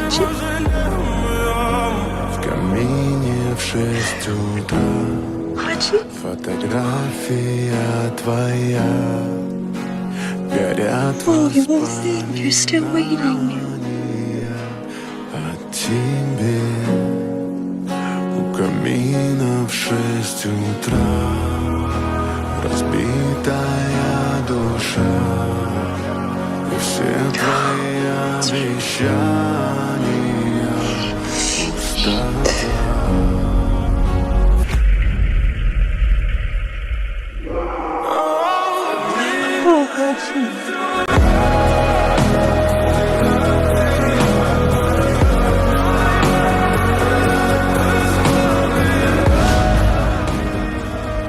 В камине в 6 утра фотография твоя. Горят воспоминания о тебе. У камина в 6 утра разбитая душа. И все твои обещания пустота.